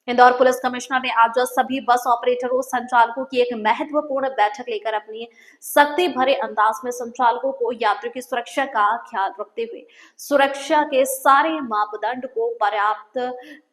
Indore police commissioner ने आज सभी बस ऑपरेटरों संचालकों की एक महत्वपूर्ण बैठक लेकर अपनी सख्ती भरे अंदाज में संचालकों को यात्रियों की सुरक्षा का ख्याल रखते हुए सुरक्षा के सारे मापदंड को पर्याप्त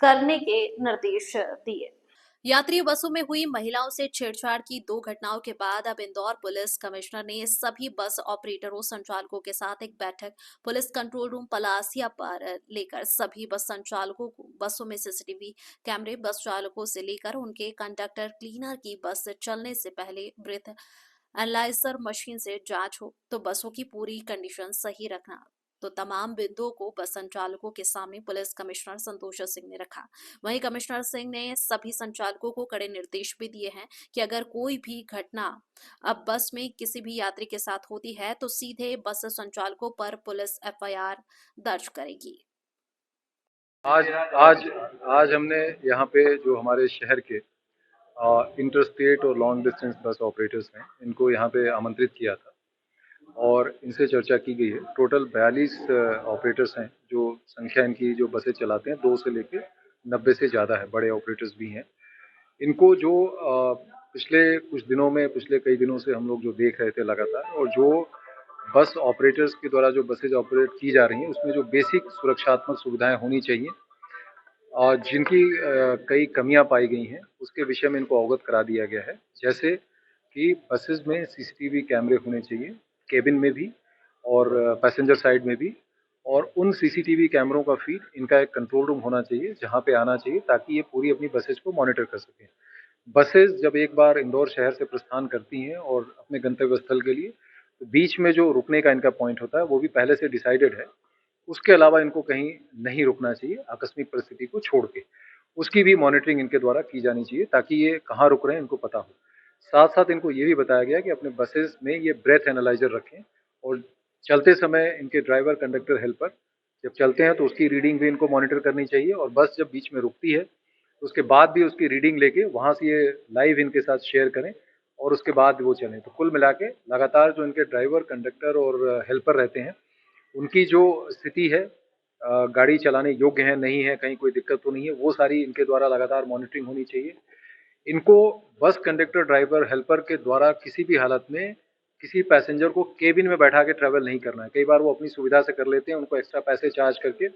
करने के निर्देश दिए। यात्री बसों में हुई महिलाओं से छेड़छाड़ की 2 घटनाओं के बाद अब इंदौर पुलिस कमिश्नर ने सभी बस ऑपरेटरों संचालकों के साथ एक बैठक पुलिस कंट्रोल रूम पलासिया पर लेकर सभी बस संचालकों को बसों में सीसीटीवी कैमरे, बस चालकों से लेकर उनके कंडक्टर क्लीनर की बस चलने से पहले ब्रेथ एनालाइजर मशीन से जांच हो तो बसों की पूरी कंडीशन सही रखना, तो तमाम बिंदुओं को बस संचालकों के सामने पुलिस कमिश्नर संतोष सिंह ने रखा। वहीं कमिश्नर सिंह ने सभी संचालकों को कड़े निर्देश भी दिए हैं कि अगर कोई भी घटना अब बस में किसी भी यात्री के साथ होती है तो सीधे बस संचालकों पर पुलिस एफआईआर दर्ज करेगी। आज आज आज हमने यहाँ पे जो हमारे शहर के इंटर स्टेट और लॉन्ग डिस्टेंस बस ऑपरेटर्स हैं, इनको यहाँ पे आमंत्रित किया था और इनसे चर्चा की गई है। टोटल 42 ऑपरेटर्स हैं, जो संख्या इनकी जो बसें चलाते हैं 2 से लेके 90 से ज़्यादा है, बड़े ऑपरेटर्स भी हैं। इनको जो पिछले कुछ दिनों में, पिछले कई दिनों से हम लोग जो देख रहे थे लगातार, और जो बस ऑपरेटर्स के द्वारा जो बसेज ऑपरेट की जा रही हैं, उसमें जो बेसिक सुरक्षात्मक सुविधाएं होनी चाहिए और जिनकी कई कमियां पाई गई हैं, उसके विषय में इनको अवगत करा दिया गया है। जैसे कि बसेस में सीसीटीवी कैमरे होने चाहिए, केबिन में भी और पैसेंजर साइड में भी, और उन सीसीटीवी कैमरों का फीड इनका एक कंट्रोल रूम होना चाहिए, जहां पे आना चाहिए, ताकि ये पूरी अपनी बसेज को मॉनिटर कर सकें। बसेस जब एक बार इंदौर शहर से प्रस्थान करती हैं और अपने गंतव्य स्थल के लिए, तो बीच में जो रुकने का इनका पॉइंट होता है, वो भी पहले से डिसाइडेड है। उसके अलावा इनको कहीं नहीं रुकना चाहिए आकस्मिक परिस्थिति को छोड़ के। उसकी भी मॉनिटरिंग इनके द्वारा की जानी चाहिए, ताकि ये कहाँ रुक रहे हैं इनको पता हो। साथ-साथ इनको ये भी बताया गया कि अपने बसेस में ये ब्रेथ एनालाइज़र रखें, और चलते समय इनके ड्राइवर, कंडक्टर, हेल्पर जब चलते हैं तो उसकी रीडिंग भी इनको मॉनिटर करनी चाहिए, और बस जब बीच में रुकती है, तो उसके बाद भी उसकी रीडिंग लेके वहाँ से ये लाइव इनके साथ शेयर करें और उसके बाद वो चलें। तो कुल मिला के लगातार जो इनके ड्राइवर, कंडक्टर और हेल्पर रहते हैं, उनकी जो स्थिति है, गाड़ी चलाने योग्य है, नहीं है, कहीं कोई दिक्कत तो नहीं है, वो सारी इनके द्वारा लगातार मॉनिटरिंग होनी चाहिए। इनको बस कंडक्टर, ड्राइवर, हेल्पर के द्वारा किसी भी हालत में किसी पैसेंजर को केबिन में बैठा के ट्रैवल नहीं करना है। कई बार वो अपनी सुविधा से कर लेते हैं, उनको एक्स्ट्रा पैसे चार्ज करके।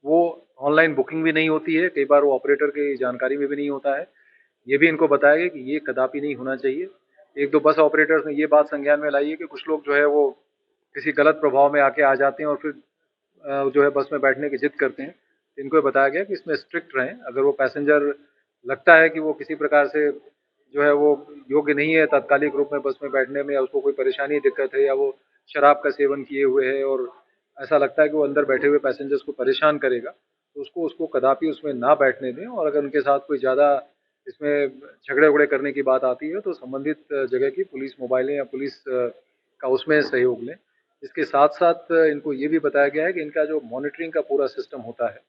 वो ऑनलाइन बुकिंग भी नहीं होती है, कई बार वो ऑपरेटर की जानकारी में भी नहीं होता है। ये भी इनको बताया गया कि ये कदापि नहीं होना चाहिए। 1-2 बस ऑपरेटर्स ने ये बात संज्ञान में लाई है कि कुछ लोग जो है वो किसी गलत प्रभाव में आके आ जाते हैं और फिर जो है बस में बैठने की जिद करते हैं। इनको ये बताया गया कि इसमें स्ट्रिक्ट रहें। अगर वो पैसेंजर लगता है कि वो किसी प्रकार से जो है वो योग्य नहीं है तात्कालिक रूप में बस में बैठने में, या उसको कोई परेशानी, दिक्कत है, या वो शराब का सेवन किए हुए है और ऐसा लगता है कि वो अंदर बैठे हुए पैसेंजर्स को परेशान करेगा, तो उसको उसको कदापि उसमें ना बैठने दें। और अगर उनके साथ कोई ज़्यादा इसमें झगड़े-वगड़े करने की बात आती है, तो संबंधित जगह की पुलिस मोबाइलें या पुलिस का उसमें सहयोग लें। इसके साथ-साथ इनको ये भी बताया गया है कि इनका जो मॉनिटरिंग का पूरा सिस्टम होता है,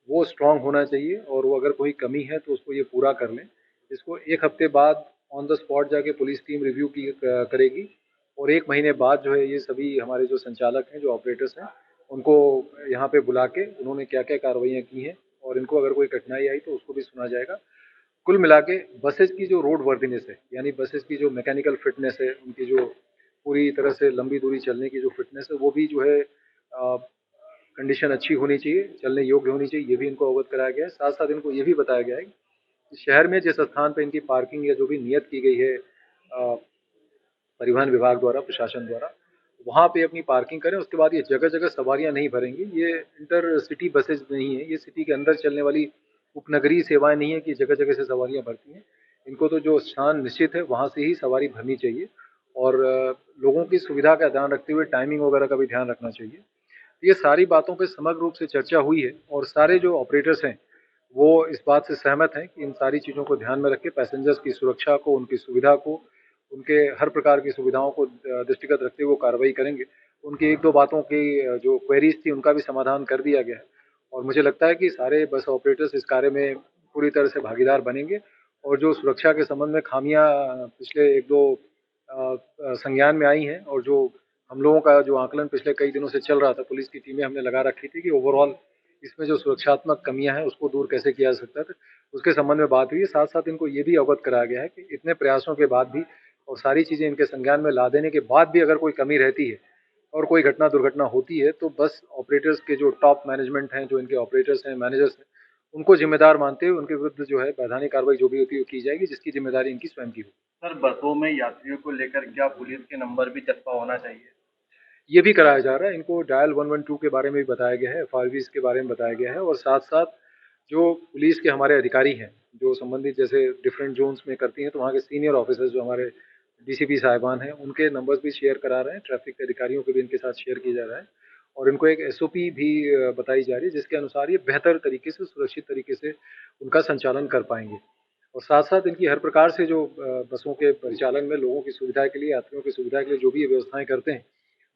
वो स्ट्रॉन्ग होना चाहिए, और वो अगर कोई कमी है तो उसको ये पूरा कर लें। इसको 1 हफ्ते बाद ऑन द स्पॉट जाके पुलिस टीम रिव्यू की करेगी, और 1 महीने बाद जो है ये सभी हमारे जो संचालक हैं, जो ऑपरेटर्स हैं, उनको यहाँ पे बुला के उन्होंने क्या-क्या कार्रवाइयाँ की हैं और इनको अगर कोई कठिनाई आई तो उसको भी सुना जाएगा। कुल मिला के बसेज़ की जो रोड वर्दीनेस है, यानी बसेज़ की जो मैकेनिकल फिटनेस है, उनकी जो पूरी तरह से लंबी दूरी चलने की जो फिटनेस है, वो भी जो है कंडीशन अच्छी होनी चाहिए, चलने योग्य होनी चाहिए, ये भी इनको अवगत कराया गया है। साथ-साथ इनको ये भी बताया गया है कि शहर में जिस स्थान पे इनकी पार्किंग या जो भी नियत की गई है परिवहन विभाग द्वारा, प्रशासन द्वारा, वहाँ पे अपनी पार्किंग करें। उसके बाद ये जगह-जगह सवारियाँ नहीं भरेंगी। ये इंटरसिटी बसेज़ नहीं है, ये सिटी के अंदर चलने वाली उपनगरीय सेवाएँ नहीं है कि जगह-जगह से सवारियाँ भरती हैं। इनको तो जो स्थान निश्चित है, वहाँ से ही सवारी भरनी चाहिए, और लोगों की सुविधा का ध्यान रखते हुए टाइमिंग वगैरह का भी ध्यान रखना चाहिए। ये सारी बातों पे समग्र रूप से चर्चा हुई है, और सारे जो ऑपरेटर्स हैं, वो इस बात से सहमत हैं कि इन सारी चीज़ों को ध्यान में रख के पैसेंजर्स की सुरक्षा को, उनकी सुविधा को, उनके हर प्रकार की सुविधाओं को दृष्टिगत रखते हुए वो कार्रवाई करेंगे। उनकी 1-2 बातों की जो क्वेरीज़ थी, उनका भी समाधान कर दिया गया है, और मुझे लगता है कि सारे बस ऑपरेटर्स इस कार्य में पूरी तरह से भागीदार बनेंगे, और जो सुरक्षा के संबंध में खामियाँ पिछले 1-2 संज्ञान में आई हैं, और जो हम लोगों का जो आकलन पिछले कई दिनों से चल रहा था, पुलिस की टीमें हमने लगा रखी थी कि ओवरऑल इसमें जो सुरक्षात्मक कमियां हैं उसको दूर कैसे किया जा सकता है, उसके संबंध में बात हुई है। साथ साथ इनको ये भी अवगत कराया गया है कि इतने प्रयासों के बाद भी और सारी चीजें इनके संज्ञान में ला देने के बाद भी अगर कोई कमी रहती है और कोई घटना दुर्घटना होती है तो बस ऑपरेटर्स के जो टॉप मैनेजमेंट हैं, जो इनके ऑपरेटर्स हैं, मैनेजर्स हैं, उनको जिम्मेदार मानते हुए उनके विरुद्ध जो है वैधानिक कार्रवाई जो भी होती है वो की जाएगी, जिसकी जिम्मेदारी इनकी स्वयं की हो। सर, बसों में यात्रियों को लेकर क्या पुलिस के नंबर भी चस्पा होना चाहिए? ये भी कराया जा रहा है। इनको डायल 112 के बारे में भी बताया गया है, एफआरवीज के बारे में बताया गया है और साथ साथ जो पुलिस के हमारे अधिकारी हैं जो संबंधित जैसे डिफरेंट जोन्स में करती हैं तो वहाँ के सीनियर ऑफिसर्स जो हमारे डीसीपी साहिबान हैं उनके नंबर्स भी शेयर करा रहे हैं, ट्रैफिक के अधिकारियों के भी इनके साथ शेयर किया जा रहा है और इनको एक एसओपी भी बताई जा रही है जिसके अनुसार ये बेहतर तरीके से, सुरक्षित तरीके से उनका संचालन कर पाएंगे। और साथ साथ इनकी हर प्रकार से जो बसों के परिचालन में लोगों की सुविधा के लिए, यात्रियों की सुविधा के लिए जो भी ये व्यवस्थाएं करते हैं,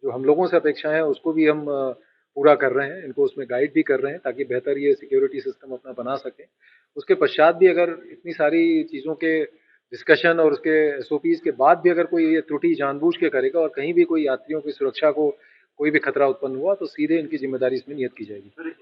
जो हम लोगों से अपेक्षाएं हैं उसको भी हम पूरा कर रहे हैं, इनको उसमें गाइड भी कर रहे हैं ताकि बेहतर ये सिक्योरिटी सिस्टम अपना बना सकें। उसके पश्चात भी अगर इतनी सारी चीज़ों के डिस्कशन और उसके एसओपीज के बाद भी अगर कोई ये त्रुटि जानबूझ के करेगा और कहीं भी कोई यात्रियों की सुरक्षा को कोई भी खतरा उत्पन्न हुआ तो सीधे इनकी जिम्मेदारी इसमें नियत की जाएगी।